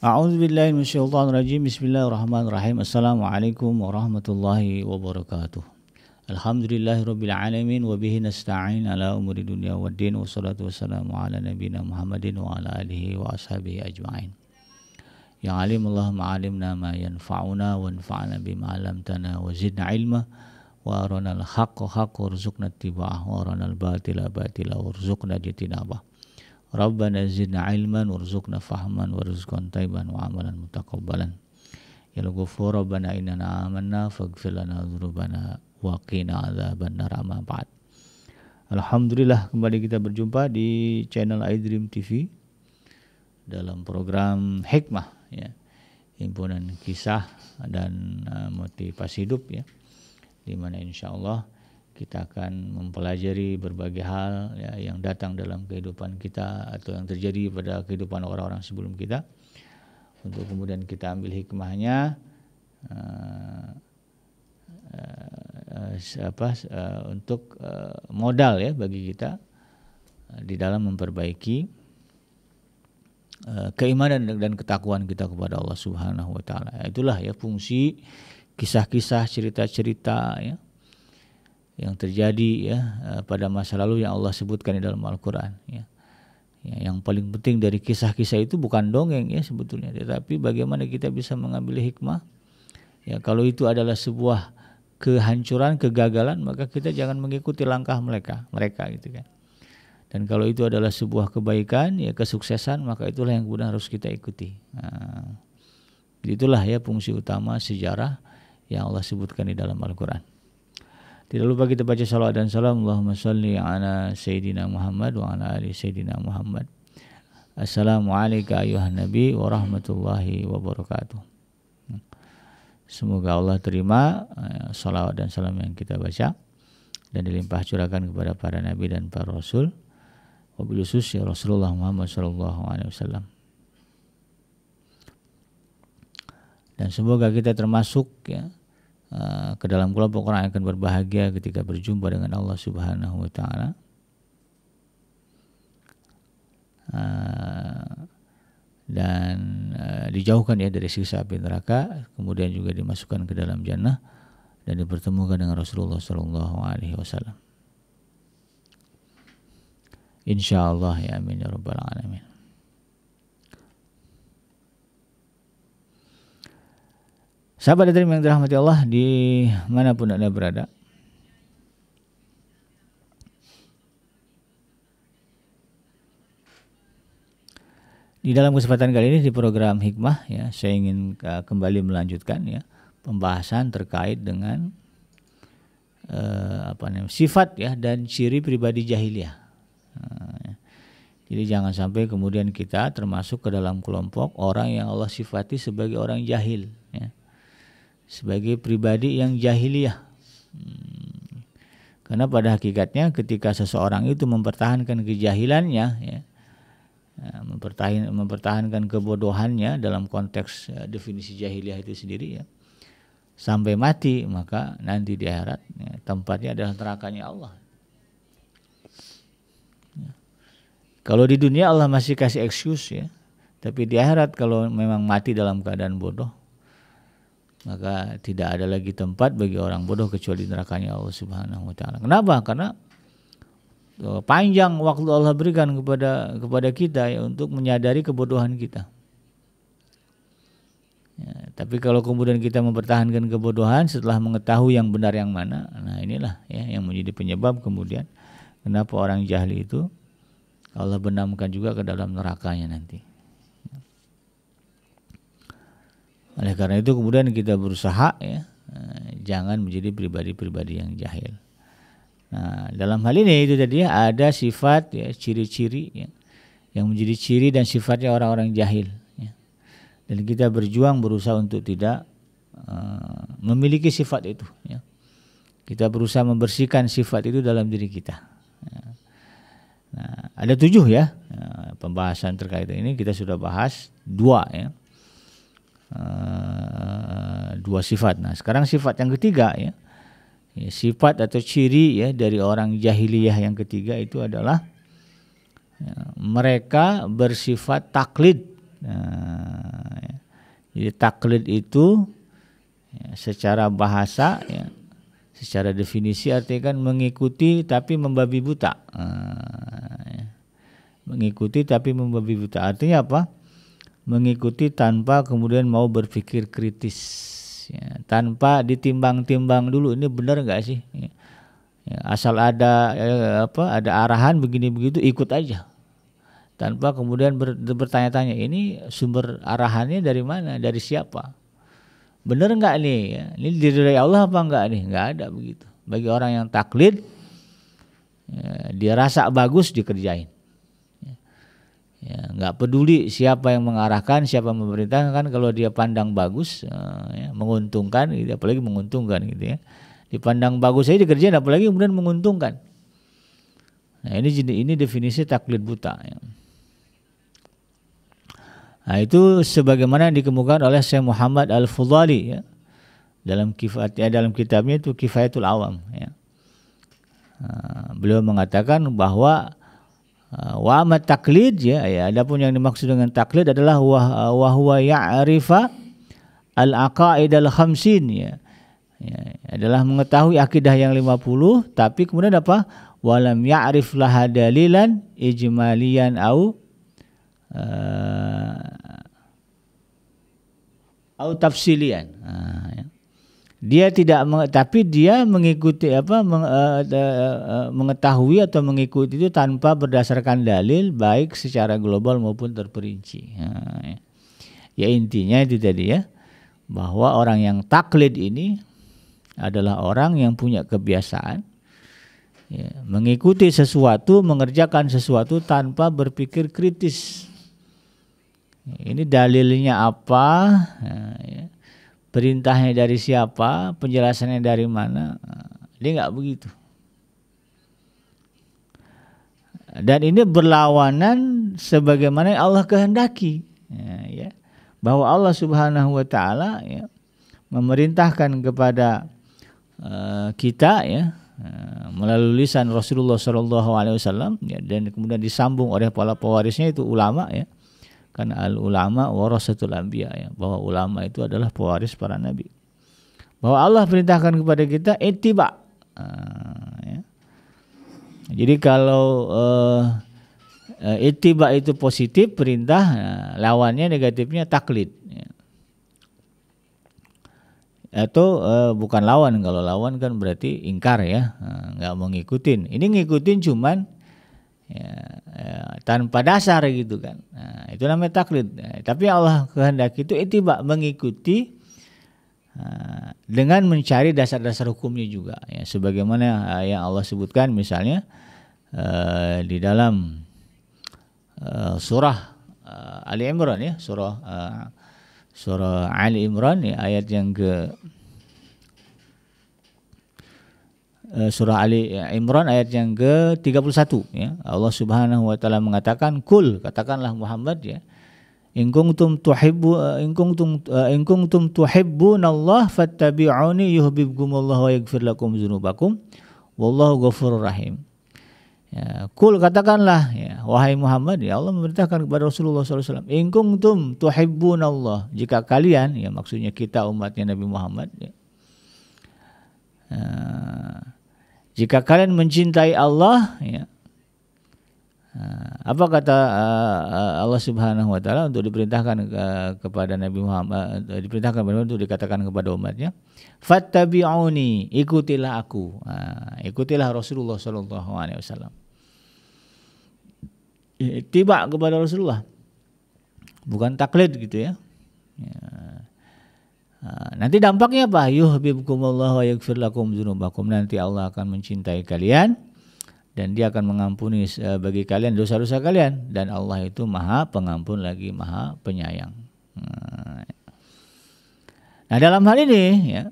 A'udzubillahi minasyaitonirrajim. Bismillahirrahmanirrahim. Assalamualaikum warahmatullahi wabarakatuh. Alhamdulillahirabbil alamin wa bihi nasta'in ala umuri dunya waddin wassalatu wassalamu ala nabiyyina Muhammadin wa ala alihi wa ashabihi ajma'in. Ya alim Allahumma alimna ma yanfa'una wanfa'na bima 'allamtana wa zidna ilma wa arinal haqqa haqqan warzuqna ittiba'ah wa arinal batila batila warzuqna ijtinabah. Rabbana zidna ilman warzuqna fahman warzuqna tayyiban wa amalan mutaqabbalan. Ya Ghafur Rabbana innana amanna faghfir lana dzunubana wa qina adzabannar amma ba'd. Alhamdulillah, kembali kita berjumpa di channel iDream TV dalam program Hikmah, ya, himpunan kisah dan motivasi hidup, ya, di mana insyaallah kita akan mempelajari berbagai hal, ya, yang datang dalam kehidupan kita atau yang terjadi pada kehidupan orang-orang sebelum kita, untuk kemudian kita ambil hikmahnya, untuk modal, ya, bagi kita di dalam memperbaiki keimanan dan ketakwaan kita kepada Allah Subhanahu wa taala. Itulah, ya, fungsi kisah-kisah, cerita-cerita, ya, yang terjadi, ya, pada masa lalu yang Allah sebutkan di dalam Al-Quran, ya. Ya, yang paling penting dari kisah-kisah itu bukan dongeng, ya, sebetulnya, tetapi bagaimana kita bisa mengambil hikmah. Ya, kalau itu adalah sebuah kehancuran, kegagalan, maka kita jangan mengikuti langkah mereka gitu kan. Dan kalau itu adalah sebuah kebaikan, ya, kesuksesan, maka itulah yang kemudian harus kita ikuti. Nah, itulah, ya, fungsi utama sejarah yang Allah sebutkan di dalam Al-Quran. Tidak lupa kita baca salawat dan salam. Allahumma salli ala Sayyidina Muhammad wa ala ali Sayyidina Muhammad. Assalamualaikum ayuhan Nabi wa rahmatullahi wabarakatuh. Semoga Allah terima salawat dan salam yang kita baca dan dilimpah curahkan kepada para Nabi dan para Rasul, wabil khusus ya Rasulullah Muhammad sallallahu alaihi wasallam. Dan semoga kita termasuk, ya, ke dalam kelompok orang yang akan berbahagia ketika berjumpa dengan Allah Subhanahu wa taala, dan dijauhkan, ya, dari siksa api neraka, kemudian juga dimasukkan ke dalam jannah dan dipertemukan dengan Rasulullah sallallahu alaihi wasallam. Insyaallah, ya, amin ya rabbal alamin. Sahabat iDream yang dirahmati Allah dimanapun Anda berada, di dalam kesempatan kali ini di program Hikmah, ya, saya ingin kembali melanjutkan, ya, pembahasan terkait dengan sifat, ya, dan ciri pribadi jahiliyah. Jadi jangan sampai kemudian kita termasuk ke dalam kelompok orang yang Allah sifati sebagai orang jahil, ya, sebagai pribadi yang jahiliyah. Karena pada hakikatnya ketika seseorang itu mempertahankan kejahilannya, ya, mempertahankan kebodohannya dalam konteks definisi jahiliyah itu sendiri, ya, sampai mati, maka nanti di akhirat, ya, tempatnya adalah nerakanya Allah. Ya. Kalau di dunia Allah masih kasih excuse, ya, tapi di akhirat kalau memang mati dalam keadaan bodoh, maka tidak ada lagi tempat bagi orang bodoh kecuali nerakanya Allah Subhanahu wa taala. Kenapa? Karena panjang waktu Allah berikan kepada kita, ya, untuk menyadari kebodohan kita. Ya, tapi kalau kemudian kita mempertahankan kebodohan setelah mengetahui yang benar yang mana, nah inilah, ya, yang menjadi penyebab kemudian kenapa orang jahil itu Allah benamkan juga ke dalam nerakanya nanti. Oleh karena itu kemudian kita berusaha, ya, jangan menjadi pribadi-pribadi yang jahil. Nah, dalam hal ini itu tadi, ya, ada sifat, ya, ciri-ciri, ya, yang menjadi ciri dan sifatnya orang-orang jahil, ya. Dan kita berjuang berusaha untuk tidak memiliki sifat itu, ya. Kita berusaha membersihkan sifat itu dalam diri kita. Ya. Nah, ada 7, ya, pembahasan terkait ini kita sudah bahas 2, ya. 2 sifat. Nah, sekarang sifat yang ketiga, ya, sifat atau ciri, ya, dari orang jahiliyah yang ketiga itu adalah, ya, mereka bersifat taklid. Nah, Jadi taklid itu ya, secara bahasa ya, secara definisi artinya kan mengikuti tapi membabi buta. Ya. Mengikuti tapi membabi buta artinya apa? Mengikuti tanpa kemudian mau berpikir kritis, ya, tanpa ditimbang-timbang dulu ini benar nggak sih? Ya. Ya, asal ada ada arahan begini begitu ikut aja, tanpa kemudian bertanya-tanya ini sumber arahannya dari mana, dari siapa, benar nggak nih? Ya, ini dari Allah apa enggak nih? Nggak ada begitu. Bagi orang yang taklid, ya, dia rasa bagus dikerjain. Ya, nggak peduli siapa yang mengarahkan, siapa yang memerintahkan, kalau dia pandang bagus, ya, menguntungkan, gitu, apalagi menguntungkan gitu ya. Dipandang bagus saja dikerjain, apalagi kemudian menguntungkan. Nah, ini definisi taklid buta. Ya. Nah, itu sebagaimana yang dikemukakan oleh Syekh Muhammad Al-Fudhali ya, dalam kitabnya itu Kifayatul Awam. Ya. Beliau mengatakan bahwa wa amat taklid ya, adapun yang dimaksud dengan taklid adalah wa huwa ya'rifa al-aqaid al-khamsin ya. Ya, adalah mengetahui akidah yang 50 tapi kemudian apa? Walam ya'rif laha dalilan ijmaliyan au tafsilian. Ya. Dia tidak tapi dia mengikuti mengetahui atau mengikuti itu tanpa berdasarkan dalil baik secara global maupun terperinci. Ya intinya itu tadi ya, bahwa orang yang taklid ini adalah orang yang punya kebiasaan ya, mengikuti sesuatu, mengerjakan sesuatu tanpa berpikir kritis. Ini dalilnya apa? Ya, perintahnya dari siapa? Penjelasannya dari mana? Dia nggak begitu. Dan ini berlawanan sebagaimana Allah kehendaki. Ya, bahwa Allah Subhanahu Wa Taala ya, memerintahkan kepada kita ya melalui lisan Rasulullah SAW ya, dan kemudian disambung oleh para pewarisnya itu ulama ya, karena al ulama warasatul anbiya ya, bahwa ulama itu adalah pewaris para nabi, bahwa Allah perintahkan kepada kita ittiba. Ya. Jadi kalau ittiba itu positif perintah, lawannya negatifnya taklid ya. Atau bukan lawan, kalau lawan kan berarti ingkar ya, nggak mau ngikutin. Ini ngikutin cuman ya, tanpa dasar gitu kan. Nah, itu namanya taklid. Tapi Allah kehendaki itu ittiba, mengikuti dengan mencari dasar-dasar hukumnya juga ya, sebagaimana yang Allah sebutkan misalnya di dalam surah Ali Imran ya, surah Ali Imran ya, ayat yang ke surah Ali Imran ayat yang ke-31 ya. Allah Subhanahu wa taala mengatakan, "Kul," katakanlah Muhammad ya, "in kuntum tuhibbunallah fattabi'uni yuhibbukumullah wa yaghfir lakum dzunubakum wallahu ghafurur rahim." Ya, kul katakanlah ya, wahai Muhammad ya, Allah memerintahkan kepada Rasulullah SAW, in kuntum tuhibbunallah, jika kalian ya, maksudnya kita umatnya Nabi Muhammad ya, jika kalian mencintai Allah ya, apa kata Allah Subhanahu wa taala untuk diperintahkan kepada Nabi Muhammad, diperintahkan untuk dikatakan kepada umatnya, fattabi'uni, ikutilah aku. Ikutilah Rasulullah sallallahu alaihi wasallam. Tiba kepada Rasulullah. Bukan taklid gitu ya. Nanti dampaknya apa? Yuhibbukumullah wa yaghfir lakum dzunubakum. Nanti Allah akan mencintai kalian dan Dia akan mengampuni bagi kalian dosa-dosa kalian, dan Allah itu Maha Pengampun lagi Maha Penyayang. Nah, dalam hal ini ya,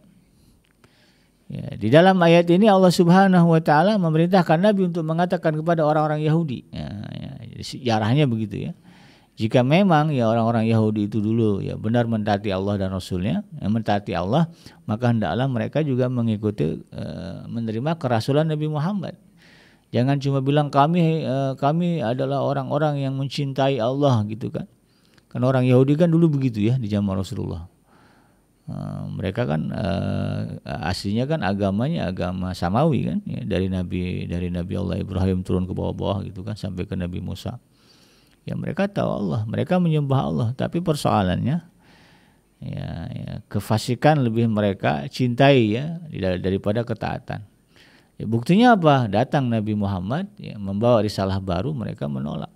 di dalam ayat ini Allah Subhanahu wa taala memerintahkan Nabi untuk mengatakan kepada orang-orang Yahudi. Arahnya begitu ya. Jika memang ya orang-orang Yahudi itu dulu ya benar mentaati Allah dan Rasulnya, mentaati Allah, maka hendaklah mereka juga mengikuti menerima kerasulan Nabi Muhammad. Jangan cuma bilang kami adalah orang-orang yang mencintai Allah gitu kan. Karena orang Yahudi kan dulu begitu ya di zaman Rasulullah. Mereka kan aslinya kan agamanya agama samawi kan ya, dari Nabi Allah Ibrahim turun ke bawah-bawah gitu kan sampai ke Nabi Musa. Ya mereka tahu Allah, mereka menyembah Allah, tapi persoalannya ya kefasikan lebih mereka cintai ya daripada ketaatan. Ya, buktinya apa? Datang Nabi Muhammad ya, membawa risalah baru, mereka menolak.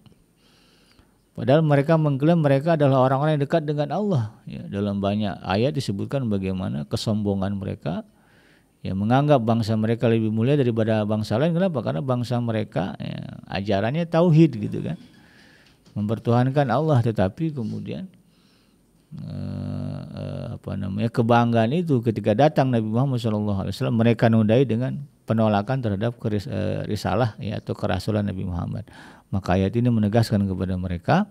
Padahal mereka mengklaim mereka adalah orang-orang yang dekat dengan Allah. Ya, dalam banyak ayat disebutkan bagaimana kesombongan mereka, ya, menganggap bangsa mereka lebih mulia daripada bangsa lain. Kenapa? Karena bangsa mereka ya, ajarannya tauhid gitu kan, mempertuhankan Allah. Tetapi kemudian kebanggaan itu ketika datang Nabi Muhammad SAW mereka nodai dengan penolakan terhadap risalah ya, atau kerasulan Nabi Muhammad. Maka ayat ini menegaskan kepada mereka,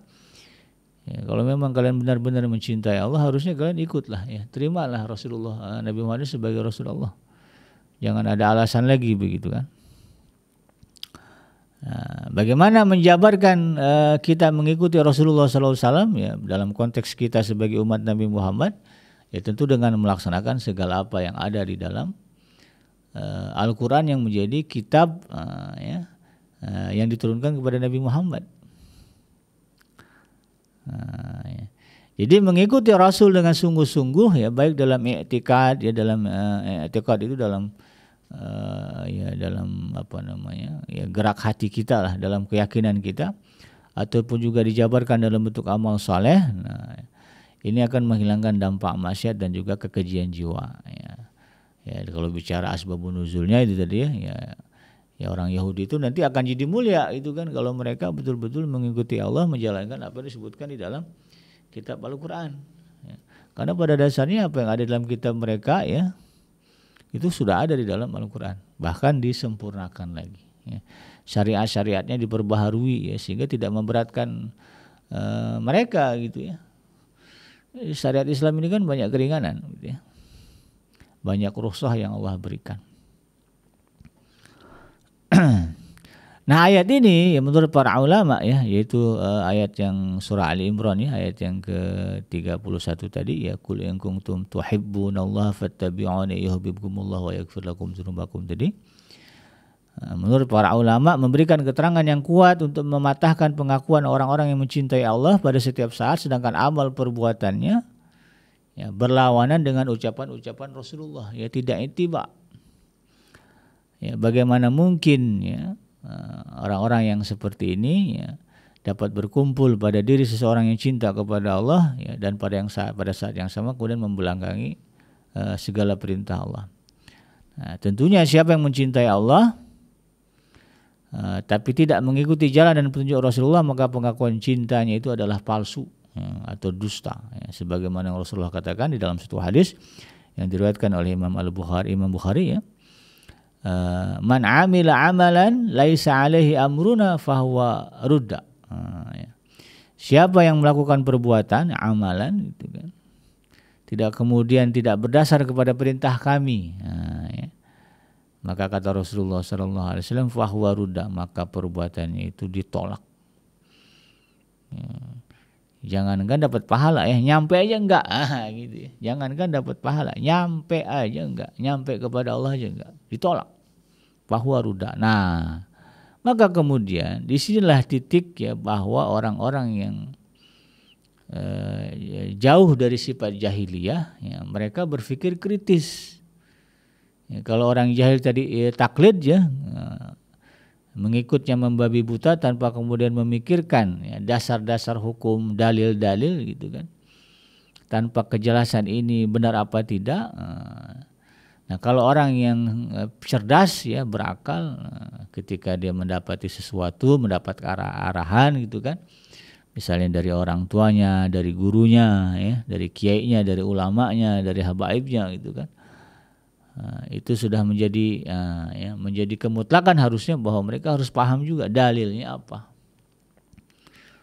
ya, kalau memang kalian benar-benar mencintai Allah, harusnya kalian ikutlah ya, terimalah Rasulullah Nabi Muhammad sebagai Rasulullah. Jangan ada alasan lagi begitu kan. Nah, bagaimana menjabarkan kita mengikuti Rasulullah SAW ya, dalam konteks kita sebagai umat Nabi Muhammad, ya tentu dengan melaksanakan segala apa yang ada di dalam Al-Quran yang menjadi kitab yang diturunkan kepada Nabi Muhammad. Ya. Jadi mengikuti Rasul dengan sungguh-sungguh ya, baik dalam i'tikad ya, dalam i'tikad itu dalam dalam gerak hati kita lah, dalam keyakinan kita, ataupun juga dijabarkan dalam bentuk amal saleh. Nah, ini akan menghilangkan dampak maksiat dan juga kekejian jiwa ya. Ya, kalau bicara asbabun nuzulnya itu tadi ya orang Yahudi itu nanti akan jadi mulia itu kan kalau mereka betul-betul mengikuti Allah, menjalankan apa yang disebutkan di dalam kitab Al-Quran ya. Karena pada dasarnya apa yang ada dalam kitab mereka ya, itu sudah ada di dalam Al-Quran, bahkan disempurnakan lagi ya. Syariat-syariatnya diperbaharui ya, sehingga tidak memberatkan mereka gitu ya. Syariat Islam ini kan banyak keringanan gitu ya, banyak rukhsah yang Allah berikan. Nah ayat ini ya menurut para ulama ya, yaitu ayat yang surah Ali Imran ya, ayat yang ke-31 tadi ya, qul in kuntum tuhibbunallaha fattabi'uni yuhibbukumullah wa yaghfir lakum dzunubakum tadi. Menurut para ulama memberikan keterangan yang kuat untuk mematahkan pengakuan orang-orang yang mencintai Allah pada setiap saat, sedangkan amal perbuatannya ya berlawanan dengan ucapan-ucapan Rasulullah ya, tidak ittiba. Ya, bagaimana mungkin ya orang-orang yang seperti ini ya dapat berkumpul pada diri seseorang yang cinta kepada Allah ya, dan pada saat yang sama kemudian membelanggangi segala perintah Allah. Nah, tentunya siapa yang mencintai Allah tapi tidak mengikuti jalan dan petunjuk Rasulullah, maka pengakuan cintanya itu adalah palsu ya, atau dusta ya, sebagaimana Rasulullah katakan di dalam satu hadis yang diriwayatkan oleh Imam Bukhari ya, man amila amalan laisa alaihi amruna fahuwa rudda. Ya. Siapa yang melakukan perbuatan amalan itu kan tidak berdasar kepada perintah kami, ya. Maka kata Rasulullah SAW, fahuwa rudda, maka perbuatannya itu ditolak. Ya. Jangankan dapat pahala ya, nyampe aja enggak gitu ya. Jangankan dapat pahala, nyampe aja enggak, nyampe kepada Allah aja enggak, ditolak. Bahwa ruda. Nah, maka kemudian disinilah titik ya bahwa orang-orang yang jauh dari sifat jahiliyah ya, mereka berpikir kritis. Ya, kalau orang jahil tadi taklid ya, mengikutnya membabi buta tanpa kemudian memikirkan ya, dasar-dasar hukum, dalil-dalil gitu kan, tanpa kejelasan ini benar apa tidak. Nah kalau orang yang cerdas ya, berakal, ketika dia mendapati sesuatu, mendapat arahan gitu kan, misalnya dari orang tuanya, dari gurunya ya, dari kiainya, dari ulamanya, dari habaibnya gitu kan, itu sudah menjadi menjadi kemutlakan harusnya bahwa mereka harus paham juga dalilnya apa.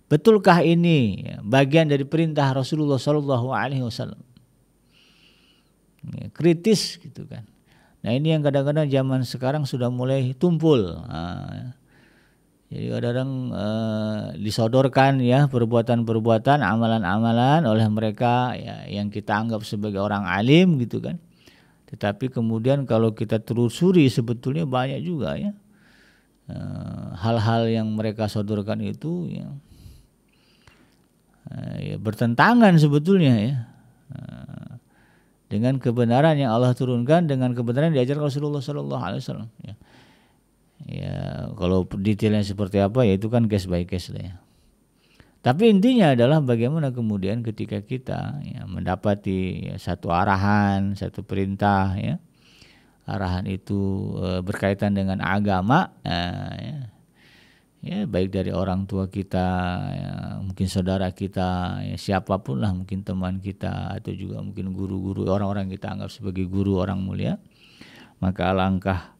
Betulkah ini bagian dari perintah Rasulullah SAW? Kritis gitu kan. Nah ini yang kadang-kadang zaman sekarang sudah mulai tumpul. Jadi kadang-kadang disodorkan ya perbuatan-perbuatan, amalan-amalan oleh mereka ya, yang kita anggap sebagai orang alim gitu kan. Tetapi kemudian kalau kita telusuri sebetulnya banyak juga ya hal-hal yang mereka sodorkan itu ya, ya bertentangan sebetulnya ya dengan kebenaran yang Allah turunkan, dengan kebenaran yang diajarkan Rasulullah Sallallahu Alaihi Wasallam. Ya, kalau detailnya seperti apa ya itu kan case by case lah ya. Tapi intinya adalah bagaimana kemudian ketika kita ya, mendapati ya, satu arahan, satu perintah ya, arahan itu berkaitan dengan agama, ya baik dari orang tua kita, ya, mungkin saudara kita, ya, siapapun lah, mungkin teman kita atau juga mungkin guru-guru, orang-orang kita anggap sebagai guru, orang mulia, maka alangkah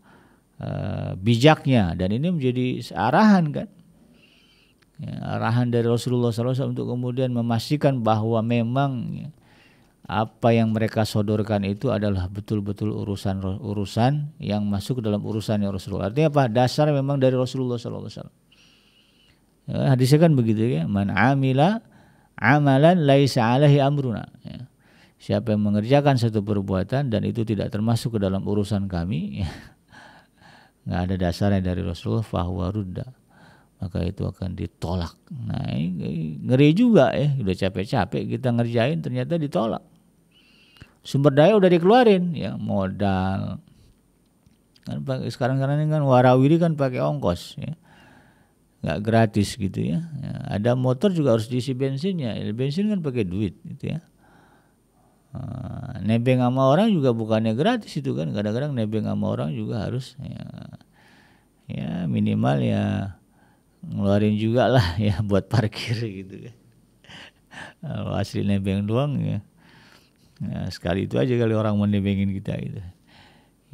bijaknya, dan ini menjadi arahan kan, ya, arahan dari Rasulullah SAW untuk kemudian memastikan bahwa memang ya, apa yang mereka sodorkan itu adalah betul-betul urusan yang masuk ke dalam urusannya Rasulullah. Artinya apa? Dasar memang dari Rasulullah SAW. Ya, hadisnya kan begitu ya, man amila amalan laisa alaihi amruna ya. Siapa yang mengerjakan satu perbuatan dan itu tidak termasuk ke dalam urusan kami ya, nggak ada dasarnya dari Rasulullah, fahuwa rudda, maka itu akan ditolak. Nah ini ngeri juga ya, udah capek-capek kita ngerjain ternyata ditolak. Sumber daya udah dikeluarin ya, modal kan sekarang ini kan warawiri kan pakai ongkos ya, nggak gratis gitu ya. Ada motor juga harus diisi bensinnya, bensin kan pakai duit gitu ya. Nebeng sama orang juga bukannya gratis itu kan, kadang-kadang nebeng sama orang juga harus ya minimal ya ngeluarin juga lah ya buat parkir gitu kan. Kalau asli nebeng doang ya, sekali itu aja kali orang mau nebengin kita gitu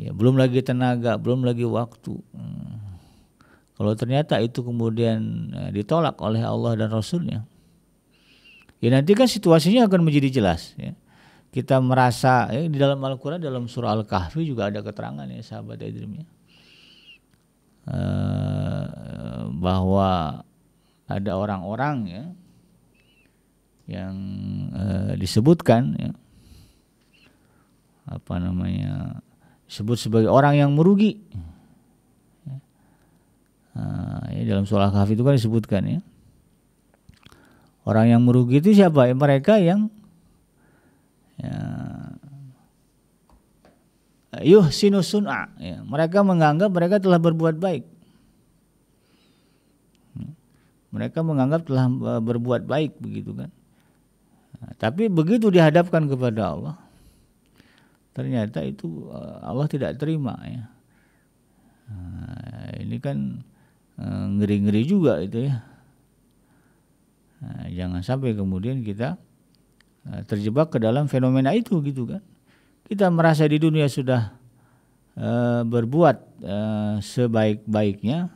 ya, belum lagi tenaga, belum lagi waktu. Kalau ternyata itu kemudian ditolak oleh Allah dan Rasulnya, ya nanti kan situasinya akan menjadi jelas ya. Kita merasa di dalam Al-Quran, dalam surah Al-Kahfi juga ada keterangan ya sahabat Idrim ya, bahwa ada orang-orang ya yang disebutkan ya, apa namanya, disebut sebagai orang yang merugi ya, dalam surah Al-Kahfi itu kan disebutkan ya, orang yang merugi itu siapa ya? Mereka yang yuhsinu sun'a ya, mereka menganggap mereka telah berbuat baik. Mereka menganggap telah berbuat baik begitu kan. Tapi begitu dihadapkan kepada Allah, ternyata itu Allah tidak terima ya. Ini kan ngeri-ngeri juga itu ya. Jangan sampai kemudian kita terjebak ke dalam fenomena itu gitu kan. Kita merasa di dunia sudah berbuat sebaik-baiknya,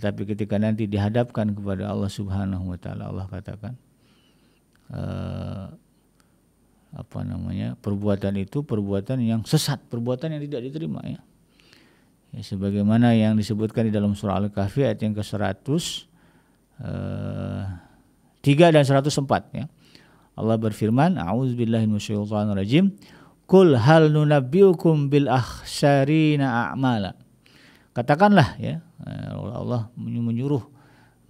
tapi ketika nanti dihadapkan kepada Allah Subhanahu wa taala, Allah katakan apa namanya, perbuatan itu perbuatan yang sesat, perbuatan yang tidak diterima ya. Ya sebagaimana yang disebutkan di dalam surah Al-Kahfi ayat yang ke-103 dan 104 ya. Allah berfirman, a'udzubillahi minasyaitonirrajim, qul hal nunabbiukum bil akhsarina a'mala. Katakanlah ya, Allah menyuruh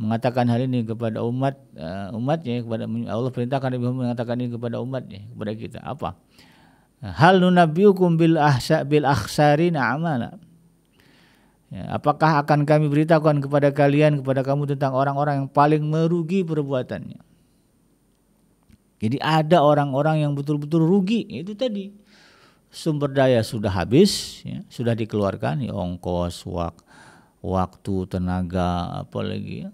mengatakan hal ini kepada umatnya, kepada Allah perintahkan mengatakan ini kepada umatnya, kepada kita. Apa? Hal nunabbiukum bil akhsarina a'mala. Ya, apakah akan kami beritakan kepada kalian, kepada kamu tentang orang-orang yang paling merugi perbuatannya? Jadi ada orang-orang yang betul-betul rugi, itu tadi sumber daya sudah habis, ya, sudah dikeluarkan, ya, ongkos, waktu, tenaga, apalagi ya,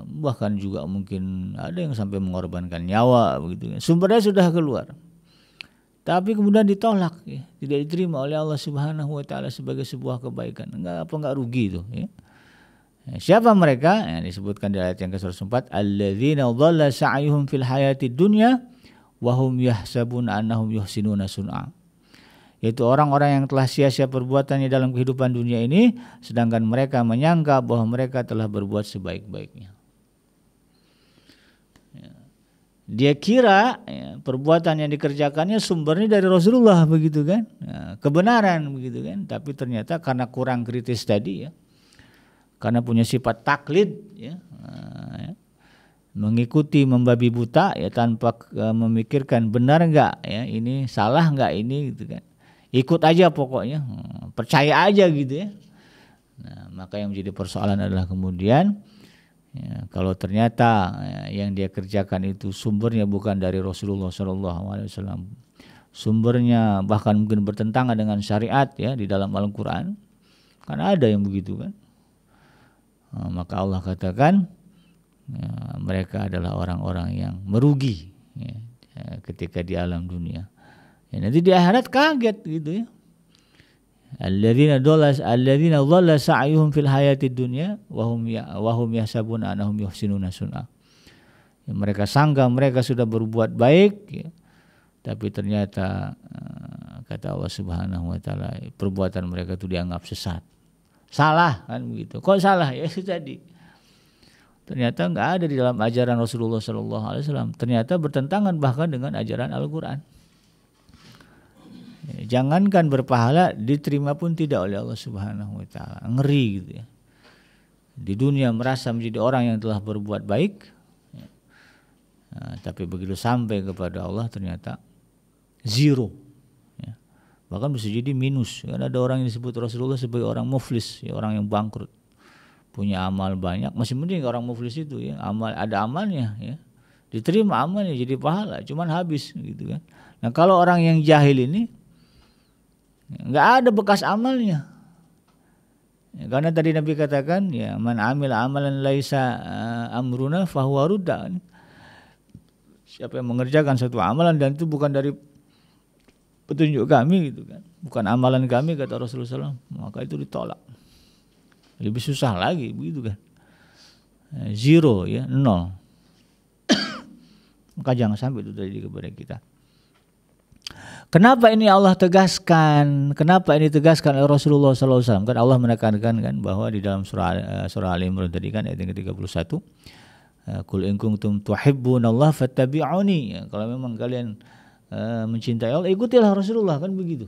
bahkan juga mungkin ada yang sampai mengorbankan nyawa, begitu. Sumber daya sudah keluar, tapi kemudian ditolak, ya, tidak diterima oleh Allah Subhanahu Wa Taala sebagai sebuah kebaikan. Enggak rugi itu, ya. Siapa mereka? Yang disebutkan di ayat yang ke-104, alladzina dhalla sa'yuhum fil hayatid dunya wa hum yahsabuna annahum yuhsinuna sun'a. yaitu orang-orang yang telah sia-sia perbuatannya dalam kehidupan dunia ini, sedangkan mereka menyangka bahwa mereka telah berbuat sebaik-baiknya. Dia kira perbuatan yang dikerjakannya sumbernya dari Rasulullah begitu kan, kebenaran begitu kan, tapi ternyata karena kurang kritis tadi ya, karena punya sifat taklid ya, mengikuti membabi buta ya tanpa memikirkan benar enggak ya, ini salah enggak ini gitu kan, ikut aja pokoknya, percaya aja gitu ya. Nah, maka yang menjadi persoalan adalah kemudian ya, kalau ternyata yang dia kerjakan itu sumbernya bukan dari Rasulullah SAW, sumbernya bahkan mungkin bertentangan dengan syariat ya di dalam Al-Quran, kan ada yang begitu kan. Maka Allah katakan ya, mereka adalah orang-orang yang merugi ya, ketika di alam dunia. Ya, nanti di akhirat kaget gitu ya. Alladzina dhalla sa'yuhum fil hayatid dunya wa hum yahsabuna annahum yuhsinuna sun'a. Ya, mereka sangka mereka sudah berbuat baik ya, tapi ternyata kata Allah Subhanahu wa taala perbuatan mereka itu dianggap sesat. Salah kan begitu. Kok salah? Ya itu tadi. Ternyata enggak ada di dalam ajaran Rasulullah sallallahu alaihi wasallam. Ternyata bertentangan bahkan dengan ajaran Al-Qur'an. Jangankan berpahala, diterima pun tidak oleh Allah Subhanahu wa taala. Ngeri gitu ya. Di dunia merasa menjadi orang yang telah berbuat baik ya. Tapi begitu sampai kepada Allah ternyata zero ya. Bahkan bisa jadi minus. Kan ada orang yang disebut Rasulullah sebagai orang muflis ya, orang yang bangkrut. Punya amal banyak, masih mending orang muflis itu ya, ada amalnya ya. Diterima amalnya jadi pahala, cuman habis gitu kan. Nah, kalau orang yang jahil ini nggak ada bekas amalnya ya, karena tadi Nabi katakan ya man amila amalan laisa amruna fahuwa rudda. Siapa yang mengerjakan satu amalan dan itu bukan dari petunjuk kami gitu kan, bukan amalan kami kata Rasulullah SAW, maka itu ditolak. Lebih susah lagi begitu kan, zero ya, nol. Maka jangan sampai itu terjadi kepada kita. Kenapa ini Allah tegaskan? Kenapa ini tegaskan oleh Rasulullah SAW? Kan Allah menekankan kan bahwa di dalam surah Al Imran tadi kan ayat yang ke-31, Qul in kuntum tuhibbunallaha fattabi'uni. Ya, kalau memang kalian mencintai Allah, ikutilah Rasulullah kan begitu.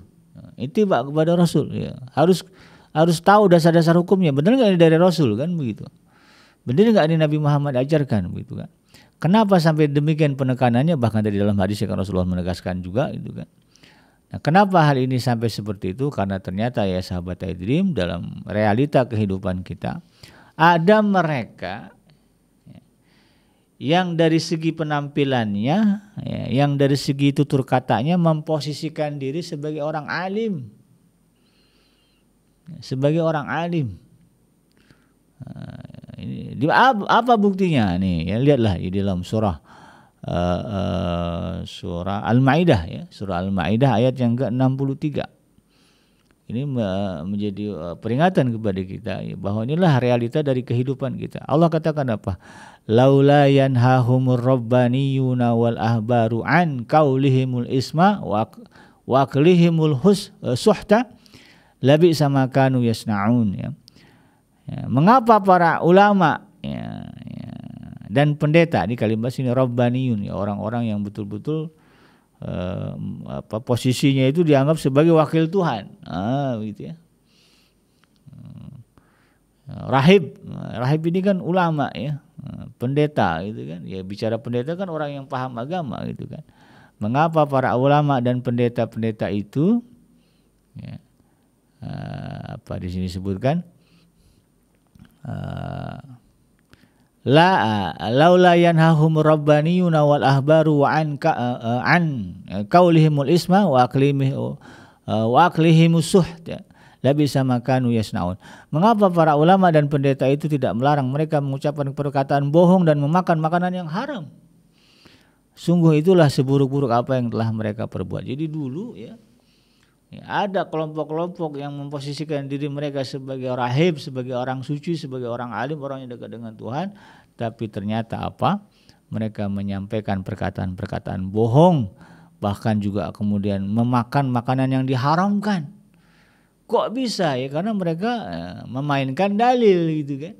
Ittiba kepada Rasul ya. Harus tahu dasar-dasar hukumnya. Benar enggak ini dari Rasul kan begitu. Benar enggak ini Nabi Muhammad ajarkan begitu kan. Kenapa sampai demikian penekanannya? Bahkan dari dalam hadis yang Rasulullah menegaskan juga itu kan. Nah, kenapa hal ini sampai seperti itu? Karena ternyata ya sahabat Aidrim, dalam realita kehidupan kita ada mereka ya, yang dari segi penampilannya ya, yang dari segi tutur katanya memposisikan diri sebagai orang alim. Sebagai orang alim. Ini apa buktinya nih? Ya, lihatlah di dalam surah Al-Maidah ya, surah Al-Maidah ayat yang ke-63. Ini menjadi peringatan kepada kita ya, bahwa inilah realita dari kehidupan kita. Allah katakan apa? Laula yanhahumur rabbaniyuna wal ahbaru an qaulihimul isma wa aklihimul suhta labi sama kanu yasnaun ya. Ya, mengapa para ulama ya, dan pendeta di kalimat sini rabbaniyun ya, orang-orang yang betul-betul posisinya itu dianggap sebagai wakil Tuhan, gitu ya. Rahib ini kan ulama ya, pendeta gitu kan. Ya bicara pendeta kan orang yang paham agama gitu kan. Mengapa para ulama dan pendeta-pendeta itu ya, apa di sini disebutkan laula yanhahum rabbaniyuna wal ahbaru an qaulihimul isma wa aqlihimus suht labisa ma kanu yasnaun. Mengapa para ulama dan pendeta itu tidak melarang mereka mengucapkan perkataan bohong dan memakan makanan yang haram? Sungguh itulah seburuk-buruk apa yang telah mereka perbuat. Jadi dulu ya, ada kelompok-kelompok yang memposisikan diri mereka sebagai rahib, sebagai orang suci, sebagai orang alim, orang yang dekat dengan Tuhan. Tapi ternyata apa? Mereka menyampaikan perkataan-perkataan bohong. bahkan juga kemudian memakan makanan yang diharamkan. Kok bisa ya? Karena mereka memainkan dalil gitu kan.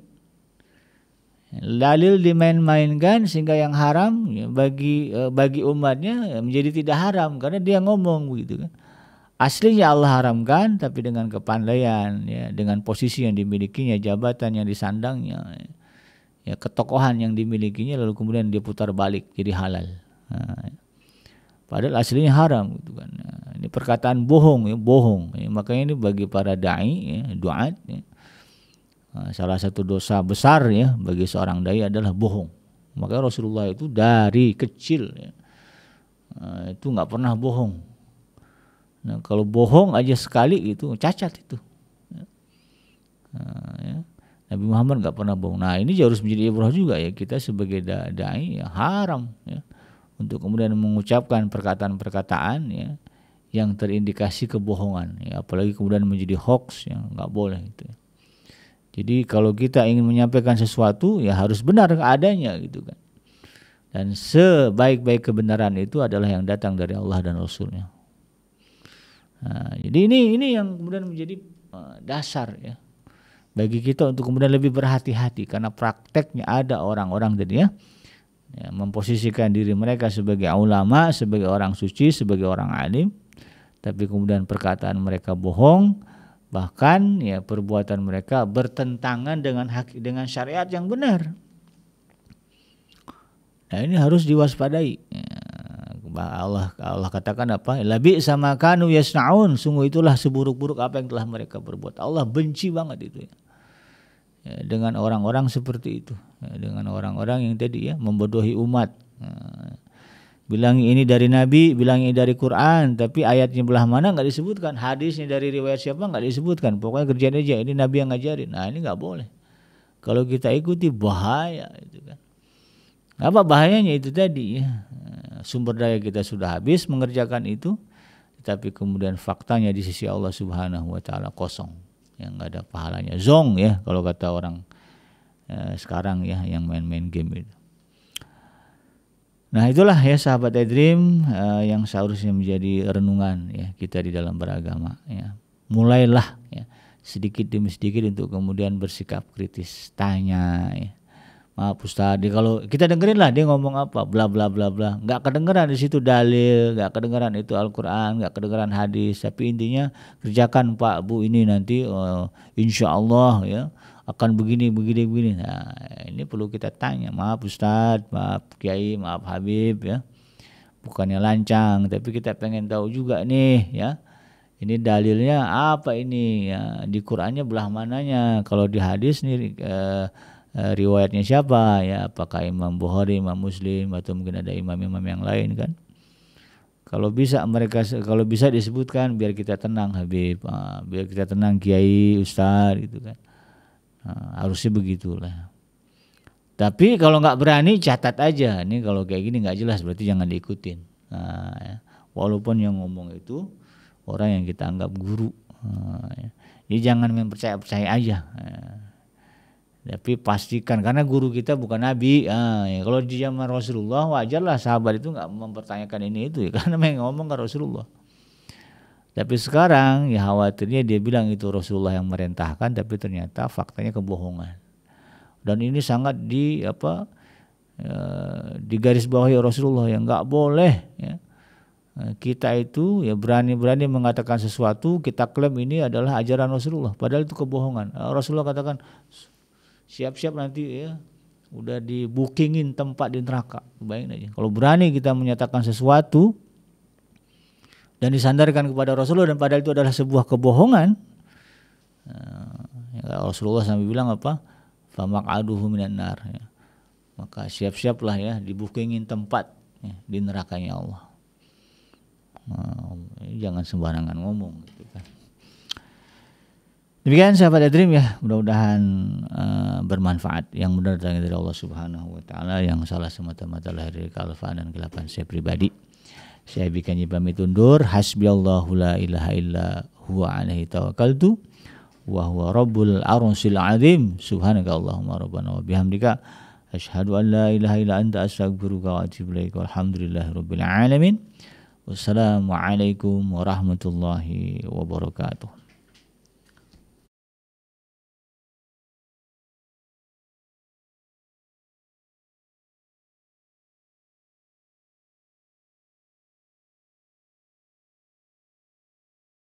Dalil dimain-mainkan sehingga yang haram ya, bagi umatnya menjadi tidak haram karena dia ngomong begitu kan. Aslinya Allah haramkan, tapi dengan kepandaian ya, dengan posisi yang dimilikinya, jabatan yang disandangnya, ya ketokohan yang dimilikinya, lalu kemudian dia putar balik jadi halal. Padahal aslinya haram gitu kan. Ini perkataan bohong ya, bohong. Ya, makanya ini bagi para dai ya, duat ya, salah satu dosa besar ya bagi seorang dai adalah bohong. Makanya Rasulullah itu dari kecil ya, itu nggak pernah bohong. Nah, kalau bohong aja sekali itu cacat itu. Ya. Nabi Muhammad nggak pernah bohong. Nah ini harus menjadi ibrah juga ya, kita sebagai dai ya, haram ya untuk kemudian mengucapkan perkataan-perkataan ya yang terindikasi kebohongan ya, apalagi kemudian menjadi hoax ya, nggak boleh itu. Jadi kalau kita ingin menyampaikan sesuatu ya harus benar adanya gitu kan. Dan sebaik-baik kebenaran itu adalah yang datang dari Allah dan Rasulnya. Nah, jadi ini yang kemudian menjadi dasar ya bagi kita untuk kemudian lebih berhati-hati, karena prakteknya ada orang-orang tadi ya, memposisikan diri mereka sebagai ulama, sebagai orang suci, sebagai orang alim, tapi kemudian perkataan mereka bohong, bahkan ya perbuatan mereka bertentangan dengan syariat yang benar. Nah ini harus diwaspadai. Allah katakan apa? Labi sama kanu yasnaun, sungguh itulah seburuk-buruk apa yang telah mereka berbuat. Allah benci banget itu ya, dengan orang-orang seperti itu, ya, dengan orang-orang yang tadi ya membodohi umat. Bilang ini dari Nabi, bilang ini dari Quran, tapi ayatnya belah mana nggak disebutkan, hadisnya dari riwayat siapa nggak disebutkan, pokoknya kerjaan aja ini Nabi yang ngajarin. Nah ini nggak boleh. Kalau kita ikuti bahaya itu kan. Apa bahayanya itu tadi ya, sumber daya kita sudah habis mengerjakan itu, tapi kemudian faktanya di sisi Allah Subhanahu Wa Taala kosong, yang nggak ada pahalanya, zong ya kalau kata orang sekarang ya yang main-main game itu. Nah itulah ya sahabat iDream yang seharusnya menjadi renungan ya kita di dalam beragama ya. Mulailah ya sedikit demi sedikit untuk kemudian bersikap kritis, tanya ya. Maaf Ustaz, kalau kita dengerin lah dia ngomong apa, bla bla bla bla, nggak kedengeran di situ dalil, nggak kedengeran itu Al-Quran, nggak kedengeran hadis, tapi intinya kerjakan Pak Bu ini nanti insya Allah ya akan begini. Nah ini perlu kita tanya, maaf Ustaz, maaf Kiai, maaf Habib ya, bukannya lancang, tapi kita pengen tahu juga nih ya, ini dalilnya apa ini ya, di Qurannya belah mananya, kalau di hadis nih riwayatnya siapa ya, apakah Imam Bukhari, Imam Muslim, atau mungkin ada imam-imam yang lain kan. Kalau bisa disebutkan biar kita tenang Habib, biar kita tenang Kiai, Ustaz gitu kan. Harusnya begitulah. Tapi kalau nggak berani catat aja, ini kalau kayak gini nggak jelas berarti jangan diikutin. Ya. Walaupun yang ngomong itu orang yang kita anggap guru, ya. Jadi jangan percaya aja. Tapi pastikan, karena guru kita bukan Nabi. Ya, kalau di zaman Rasulullah wajarlah sahabat itu nggak mempertanyakan ini itu ya, karena memang ngomong ke Rasulullah. Tapi sekarang ya khawatirnya dia bilang itu Rasulullah yang merintahkan, tapi ternyata faktanya kebohongan. Dan ini sangat di garis bawahi Rasulullah yang nggak boleh ya. Kita itu ya berani-berani mengatakan sesuatu, kita klaim ini adalah ajaran Rasulullah, padahal itu kebohongan. Rasulullah katakan siap-siap nanti ya udah di bookingin tempat di neraka. Bayangin aja kalau berani kita menyatakan sesuatu dan disandarkan kepada Rasulullah dan padahal itu adalah sebuah kebohongan. Rasulullah sampai bilang apa, famaq'aduhu minan nar ya. Maka siap-siaplah ya di bookingin tempat ya, di nerakanya Allah. Jangan sembarangan ngomong gitu kan. Demikian sahabat iDream ya, mudah-mudahan bermanfaat. Yang benar datang dari Allah Subhanahu Wa Taala, yang salah semata-mata lahir dari kealfaan dan kelapan saya pribadi. Saya bikin pamit undur. Hasbiyallahu la ilaha illa huwa alaihi tawakkaltu wa huwa rabbul arsyil azim. Subhanaka Allahumma rabbana wa bihamdika asyhadu an la ilaha illa anta astaghfiruka wa atubu ilaik. Walhamdulillahirabbil alamin. Wassalamualaikum warahmatullahi wabarakatuh.